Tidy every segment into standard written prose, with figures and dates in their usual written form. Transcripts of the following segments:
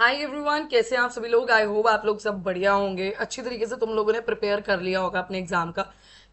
Hi everyone, कैसे हैं आप सभी लोग। आई होप आप लोग सब बढ़िया होंगे। अच्छी तरीके से तुम लोगों ने प्रिपेयर कर लिया होगा अपने एग्जाम का,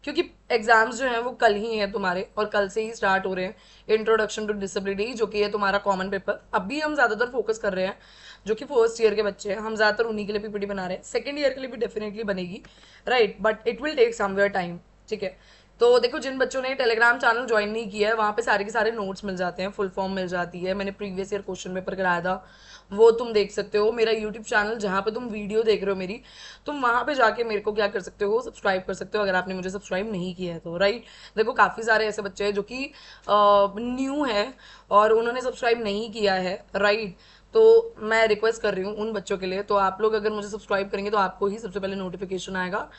क्योंकि एग्जाम्स जो हैं वो कल ही हैं तुम्हारे, और कल से ही स्टार्ट हो रहे हैं। इंट्रोडक्शन टू डिसेबिलिटी जो कि है तुम्हारा कॉमन पेपर। अभी हम ज़्यादातर फोकस कर रहे हैं जो कि फर्स्ट ईयर के बच्चे हैं, हम ज़्यादातर उन्हीं के लिए पीपीटी बना रहे हैं। सेकेंड ईयर के लिए भी डेफिनेटली बनेगी, right, but it will take somewhere time. ठीक है, तो देखो, जिन बच्चों ने टेलीग्राम चैनल ज्वाइन नहीं किया है, वहाँ पे सारे के सारे नोट्स मिल जाते हैं, फुल फॉर्म मिल जाती है। मैंने प्रीवियस ईयर क्वेश्चन पेपर कराया था, वो तुम देख सकते हो। मेरा यूट्यूब चैनल जहाँ पे तुम वीडियो देख रहे हो मेरी, तुम वहाँ पे जाके मेरे को क्या कर सकते हो, सब्सक्राइब कर सकते हो, अगर आपने मुझे सब्सक्राइब नहीं किया है तो, राइट। देखो, काफ़ी सारे ऐसे बच्चे हैं जो कि न्यू है और उन्होंने सब्सक्राइब नहीं किया है, राइट। तो मैं रिक्वेस्ट कर रही हूँ उन बच्चों के लिए, तो आप लोग अगर मुझे सब्सक्राइब करेंगे तो आपको ही सबसे पहले नोटिफिकेशन आएगा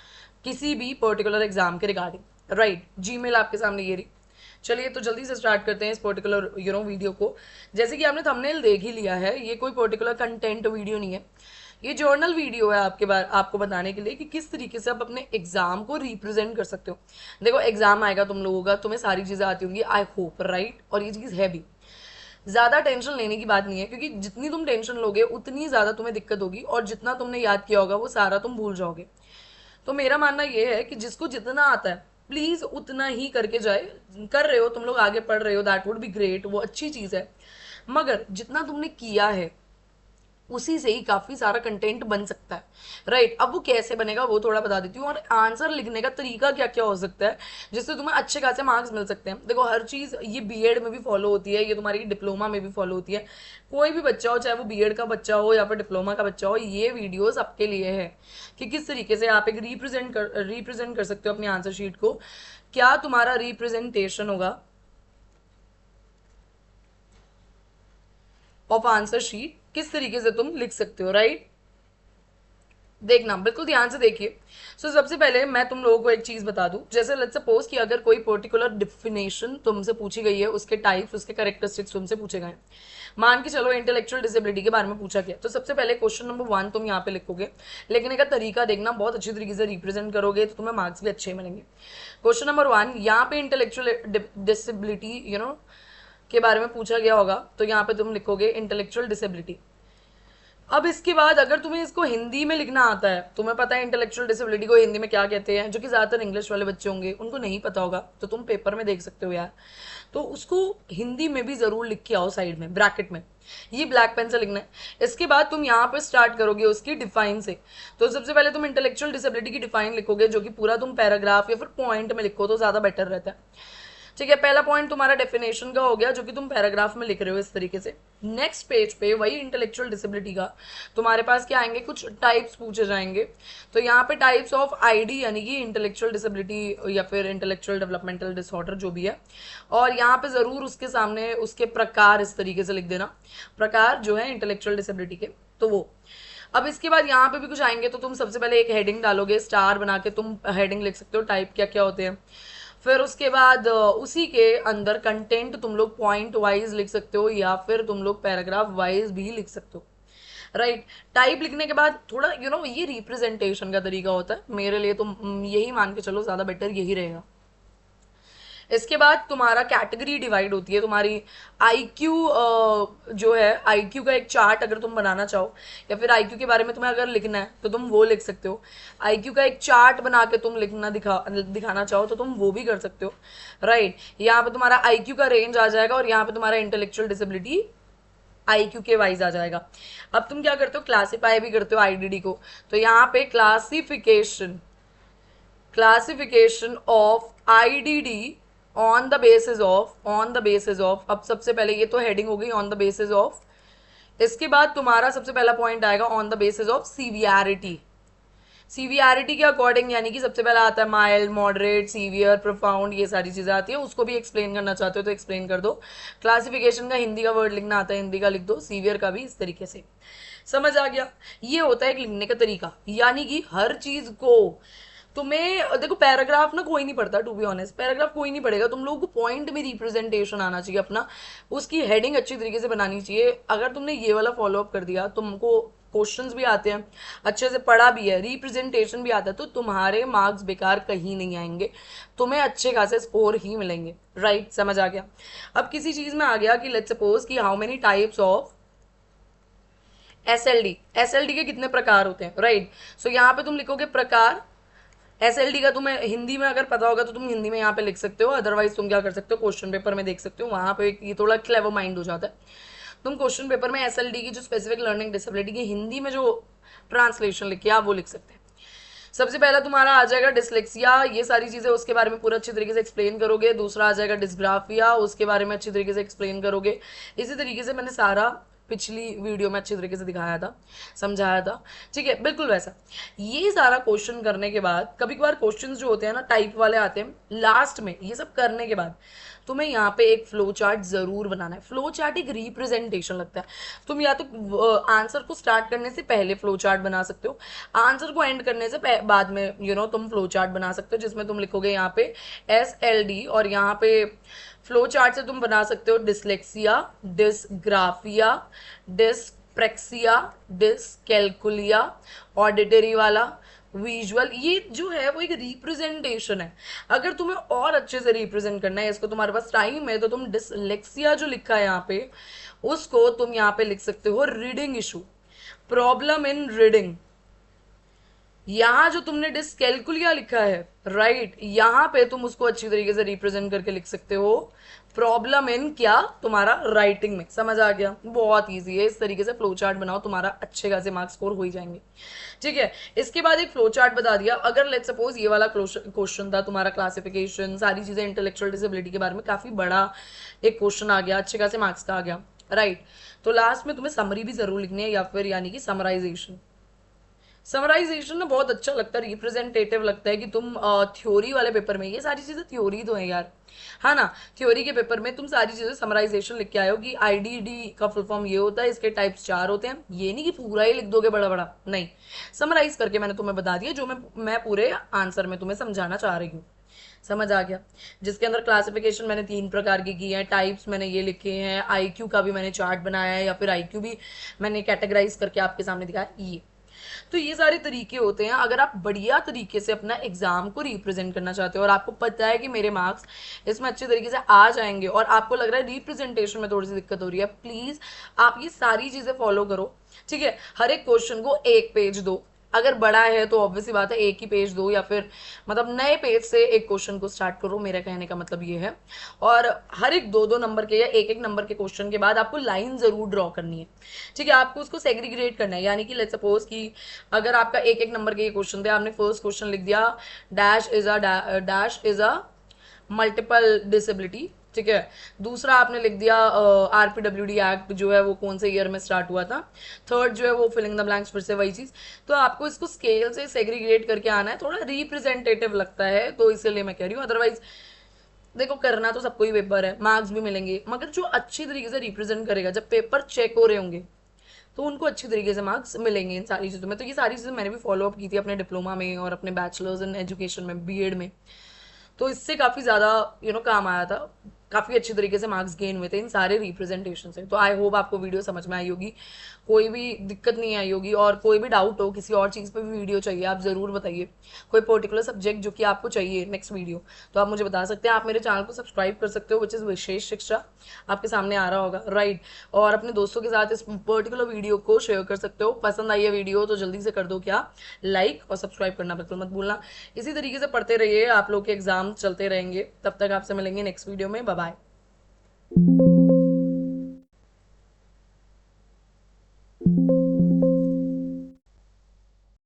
किसी भी पर्टिकुलर एग्जाम के रिगार्डिंग, राइट। जीमेल आपके सामने ये रही। चलिए, तो जल्दी से स्टार्ट करते हैं इस पर्टिकुलर वीडियो को। जैसे कि आपने थंबनेल देख ही लिया है, ये कोई पर्टिकुलर कंटेंट वीडियो नहीं है, ये जर्नल वीडियो है आपके बारे आपको बताने के लिए कि किस तरीके से आप अपने एग्जाम को रिप्रेजेंट कर सकते हो। देखो, एग्जाम आएगा तुम लोगों का, तुम्हें सारी चीज़ें आती होंगी, आई होप, राइट। और ये चीज़ है भी, ज़्यादा टेंशन लेने की बात नहीं है, क्योंकि जितनी तुम टेंशन लोगे उतनी ज़्यादा तुम्हें दिक्कत होगी, और जितना तुमने याद किया होगा वो सारा तुम भूल जाओगे। तो मेरा मानना ये है कि जिसको जितना आता है प्लीज उतना ही करके जाए। कर रहे हो तुम लोग, आगे पढ़ रहे हो, दैट वुड बी ग्रेट, वो अच्छी चीज है। मगर जितना तुमने किया है उसी से ही काफी सारा कंटेंट बन सकता है, राइट। अब वो कैसे बनेगा वो थोड़ा बता देती हूँ, और आंसर लिखने का तरीका क्या क्या हो सकता है जिससे तुम्हें अच्छे खासे मार्क्स मिल सकते हैं। देखो, हर चीज ये बीएड में भी फॉलो होती है, ये तुम्हारी डिप्लोमा में भी फॉलो होती है। कोई भी बच्चा हो, चाहे वो बीएड का बच्चा हो या फिर डिप्लोमा का बच्चा हो, ये वीडियोस आपके लिए है कि किस तरीके से आप एक रिप्रेजेंट कर सकते हो अपनी आंसर शीट को। क्या तुम्हारा रिप्रेजेंटेशन होगा ऑफ आंसर शीट, किस तरीके से तुम लिख सकते हो, राइट। देखना, बिल्कुल ध्यान से देखिए। सबसे पहले मैं तुम लोगों को एक चीज बता दूं। जैसे लेट्स सपोज कि अगर कोई पर्टिकुलर डिफिनेशन तुमसे पूछी गई है, उसके टाइप्स, उसके कैरेक्टरिस्टिक्स तुमसे पूछे गए। मान के चलो इंटेलेक्चुअल डिसेबिलिटी के बारे में पूछा गया, तो सबसे पहले क्वेश्चन नंबर 1 तुम यहाँ पे लिखोगे। लिखने का तरीका देखना, बहुत अच्छी तरीके से रिप्रेजेंट करोगे तो तुम्हें मार्क्स भी अच्छे मिलेंगे। क्वेश्चन नंबर 1 यहाँ पे इंटेलेक्चुअल डिसेबिलिटी के बारे में पूछा गया होगा, तो यहाँ पे तुम लिखोगे इंटेलेक्चुअल डिसेबिलिटी। अब इसके बाद अगर तुम्हें इसको हिंदी में लिखना आता है, तुम्हें पता है इंटेलेक्चुअल डिसेबिलिटी को हिंदी में क्या कहते हैं, जो कि ज्यादातर इंग्लिश वाले बच्चे होंगे उनको नहीं पता होगा, तो तुम पेपर में देख सकते हो यार। तो उसको हिंदी में भी जरूर लिख के आओ, साइड में ब्रैकेट में, ये ब्लैक पेन से लिखना है। इसके बाद तुम यहाँ पे स्टार्ट करोगे उसकी डिफाइन से। तो सबसे पहले तुम इंटेलेक्चुअल डिसेबिलिटी की डिफाइन लिखोगे, जो कि पूरा तुम पैराग्राफ या फिर पॉइंट में लिखो तो ज्यादा बेटर रहता है। ठीक है, पहला पॉइंट तुम्हारा डेफिनेशन का हो गया, जो कि तुम पैराग्राफ में लिख रहे हो इस तरीके से। नेक्स्ट पेज पे वही इंटेलेक्चुअल डिसेबिलिटी का तुम्हारे पास क्या आएंगे, कुछ टाइप्स पूछे जाएंगे। तो यहाँ पे टाइप्स ऑफ आईडी यानी कि इंटेलेक्चुअल डिसेबिलिटी या फिर इंटेलेक्चुअल डेवलपमेंटल डिसऑर्डर जो भी है, और यहाँ पे जरूर उसके सामने उसके प्रकार इस तरीके से लिख देना, प्रकार जो है इंटेलेक्चुअल डिसेबिलिटी के, तो वो। अब इसके बाद यहाँ पे भी कुछ आएंगे, तो तुम सबसे पहले एक हेडिंग डालोगे, स्टार बना के तुम हेडिंग लिख सकते हो, टाइप क्या क्या होते हैं। फिर उसके बाद उसी के अंदर कंटेंट तुम लोग पॉइंट वाइज लिख सकते हो, या फिर तुम लोग पैराग्राफ वाइज भी लिख सकते हो, राइट। टाइप लिखने के बाद थोड़ा ये रिप्रेजेंटेशन का तरीका होता है, मेरे लिए तो यही मान के चलो, ज्यादा बेटर यही रहेगा। इसके बाद तुम्हारा कैटेगरी डिवाइड होती है तुम्हारी। आईक्यू जो है, आईक्यू का एक चार्ट अगर तुम बनाना चाहो, या फिर आईक्यू के बारे में तुम्हें अगर लिखना है तो तुम वो लिख सकते हो। आईक्यू का एक चार्ट बना के तुम लिखना दिखाना चाहो तो तुम वो भी कर सकते हो, राइट। यहाँ पे तुम्हारा आईक्यू का रेंज आ जाएगा, और यहाँ पे तुम्हारा इंटेलेक्चुअल डिसेबिलिटी आईक्यू के वाइज आ जाएगा। अब तुम क्या करते हो, क्लासीफाई भी करते हो आईडीडी को। तो यहाँ पे classification classification of IDD on the basis of, अब सबसे पहले ये तो हेडिंग हो गई ऑन द बेसिस ऑफ। इसके बाद तुम्हारा सबसे पहला पॉइंट आएगा on the basis of severity. Severity के अकॉर्डिंग, यानी कि सबसे पहला आता है माइल्ड, मॉडरेट, सीवियर, प्रोफाउंड, ये सारी चीजें आती है। उसको भी एक्सप्लेन करना चाहते हो तो एक्सप्लेन कर दो। क्लासिफिकेशन का हिंदी का वर्ड लिखना आता है, हिंदी का लिख दो। सीवियर का भी इस तरीके से। समझ आ गया, ये होता है एक लिखने का तरीका। यानी कि हर चीज को तुम्हें, देखो पैराग्राफ ना कोई नहीं पढ़ता, टू बी ऑनेस्ट पैराग्राफ कोई नहीं पढ़ेगा, तुम लोगों को पॉइंट में रिप्रेजेंटेशन आना चाहिए अपना, उसकी हेडिंग अच्छी तरीके से बनानी चाहिए। अगर तुमने ये वाला फॉलो अप कर दिया, तुमको क्वेश्चंस भी आते हैं, अच्छे से पढ़ा भी है, रिप्रेजेंटेशन भी आता है, तो तुम्हारे मार्क्स बेकार कहीं नहीं आएंगे, तुम्हें अच्छे खासे स्कोर ही मिलेंगे, राइट। समझ आ गया। अब किसी चीज में आ गया कि लेट्स सपोज कि how many types of SLD के कितने प्रकार होते हैं, राइट। सो यहाँ पे तुम लिखोगे प्रकार। एसएलडी का तुम्हें हिंदी में अगर पता होगा तो तुम हिंदी में यहाँ पे लिख सकते हो, अदरवाइज तुम क्या कर सकते हो, क्वेश्चन पेपर में देख सकते हो, वहां पे ये थोड़ा क्लेवर माइंड हो जाता है। तुम क्वेश्चन पेपर में एसएलडी की जो स्पेसिफिक लर्निंग डिसेबिलिटी की हिंदी में जो ट्रांसलेशन लिखी है आप वो लिख सकते हैं। सबसे पहला तुम्हारा आ जाएगा डिसलेक्सिया, ये सारी चीजें उसके बारे में पूरा अच्छी तरीके से एक्सप्लेन करोगे। दूसरा आ जाएगा डिस्ग्राफिया, उसके बारे में अच्छी तरीके से एक्सप्लेन करोगे। इसी तरीके से मैंने सारा पिछली वीडियो में अच्छी तरीके से दिखाया था, समझाया था, ठीक है, बिल्कुल वैसा। ये सारा क्वेश्चन करने के बाद कभी कभार क्वेश्चन जो होते हैं ना टाइप वाले आते हैं लास्ट में, ये सब करने के बाद तुम्हें यहाँ पे एक फ्लो चार्ट जरूर बनाना है। फ्लो चार्ट एक रिप्रेजेंटेशन लगता है। तुम या तो आंसर को स्टार्ट करने से पहले फ्लो चार्ट बना सकते हो, आंसर को एंड करने से बाद में तुम फ्लो चार्ट बना सकते हो, जिसमें तुम लिखोगे यहाँ पे SLD, और यहाँ पे फ्लो चार्ट से तुम बना सकते हो डिसलेक्सिया, डिसग्राफिया, डिसप्रेक्सिया, डिसकैल्कुलिया, ऑडिटरी वाला, विजुअल। ये जो है वो एक रिप्रेजेंटेशन है। अगर तुम्हें और अच्छे से रिप्रेजेंट करना है इसको, तुम्हारे पास टाइम है, तो तुम डिसलेक्सिया जो लिखा है यहाँ पे उसको तुम यहाँ पे लिख सकते हो reading issue, problem in reading. यहां जो तुमने डिसकैल्कुलिया लिखा है, राइट, यहां पे तुम उसको अच्छी तरीके से रिप्रेजेंट करके लिख सकते हो प्रॉब्लम इन क्या, तुम्हारा राइटिंग में। समझ आ गया, बहुत इजी है। इस तरीके से फ्लो चार्ट बनाओ, तुम्हारा अच्छे खासे मार्क्स स्कोर हो ही जाएंगे, ठीक है। इसके बाद एक फ्लो चार्ट बता दिया। अगर लेट्स सपोज ये वाला क्वेश्चन था तुम्हारा क्लासिफिकेशन, सारी चीजें इंटेलेक्चुअल डिसेबिलिटी के बारे में, काफी बड़ा एक क्वेश्चन आ गया, अच्छे खासे मार्क्स का आ गया, राइट, तो लास्ट में तुम्हें समरी भी जरूर लिखनी है, या फिर यानी कि समराइजेशन। समराइजेशन ना बहुत अच्छा लगता है, रिप्रेजेंटेटिव लगता है कि तुम थ्योरी वाले पेपर में, ये सारी चीजें थ्योरी तो है यार, है ना, थ्योरी के पेपर में तुम सारी चीजें समराइजेशन लिख के आए हो कि IDD का फुल फॉर्म ये होता है, इसके टाइप्स 4 होते हैं। ये नहीं कि पूरा ही लिख दोगे बड़ा बड़ा, नहीं, समराइज करके मैंने तुम्हें बता दिया जो मैं पूरे आंसर में तुम्हें समझाना चाह रही हूँ। समझ आ गया। जिसके अंदर क्लासिफिकेशन मैंने 3 प्रकार की है, टाइप्स मैंने ये लिखे हैं, IQ का भी मैंने चार्ट बनाया है, या फिर IQ भी मैंने कैटेगराइज करके आपके सामने दिखाया ये। तो ये सारे तरीके होते हैं अगर आप बढ़िया तरीके से अपना एग्जाम को रिप्रेजेंट करना चाहते हो और आपको पता है कि मेरे मार्क्स इसमें अच्छे तरीके से आ जाएंगे और आपको लग रहा है रिप्रेजेंटेशन में थोड़ी सी दिक्कत हो रही है, प्लीज आप ये सारी चीजें फॉलो करो, ठीक है। हर एक क्वेश्चन को 1 पेज दो, अगर बड़ा है तो ऑब्वियसली बात है 1 ही पेज दो, या फिर मतलब नए पेज से एक क्वेश्चन को स्टार्ट करो, मेरा कहने का मतलब ये है। और हर एक 2-2 नंबर के या 1-1 नंबर के क्वेश्चन के बाद आपको लाइन जरूर ड्रॉ करनी है, ठीक है। आपको उसको सेग्रीगेट करना है, यानी कि लेट्स सपोज कि अगर आपका 1-1 नंबर के क्वेश्चन थे, आपने फर्स्ट क्वेश्चन लिख दिया dash is a multiple disability, ठीक है। दूसरा आपने लिख दिया RPWD एक्ट जो है वो कौन से ईयर में स्टार्ट हुआ था। थर्ड जो है वो फिलिंग द ब्लैंक्स, फिर से वही चीज। तो आपको इसको स्केल से सेग्रीगेट करके आना है, थोड़ा रिप्रेजेंटेटिव लगता है तो इसलिए मैं कह रही हूँ। अदरवाइज देखो करना तो सबको ही पेपर है, मार्क्स भी मिलेंगे, मगर जो अच्छी तरीके से रिप्रेजेंट करेगा, जब पेपर चेक हो रहे होंगे तो उनको अच्छी तरीके से मार्क्स मिलेंगे इन सारी चीज़ों में। तो ये सारी चीज़ें मैंने भी फॉलो अप की थी अपने डिप्लोमा में और अपने बैचलर्स इन एजुकेशन में, BEd में। तो इससे काफ़ी ज़्यादा काम आया था, काफ़ी अच्छी तरीके से मार्क्स गेन हुए थे इन सारे रिप्रेजेंटेशन से। तो आई होप आपको वीडियो समझ में आई होगी, कोई भी दिक्कत नहीं आई होगी। और कोई भी डाउट हो, किसी और चीज़ पे भी वीडियो चाहिए, आप ज़रूर बताइए। कोई पर्टिकुलर सब्जेक्ट जो कि आपको चाहिए नेक्स्ट वीडियो, तो आप मुझे बता सकते हैं। आप मेरे चैनल को सब्सक्राइब कर सकते हो, विच इज़ विशेष शिक्षा, आपके सामने आ रहा होगा, राइट। और अपने दोस्तों के साथ इस पर्टिकुलर वीडियो को शेयर कर सकते हो। पसंद आई है वीडियो तो जल्दी से कर दो क्या, लाइक, और सब्सक्राइब करना बिल्कुल मत भूलना। इसी तरीके से पढ़ते रहिए, आप लोग के एग्जाम चलते रहेंगे। तब तक आपसे मिलेंगे नेक्स्ट वीडियो में, बाय बाय।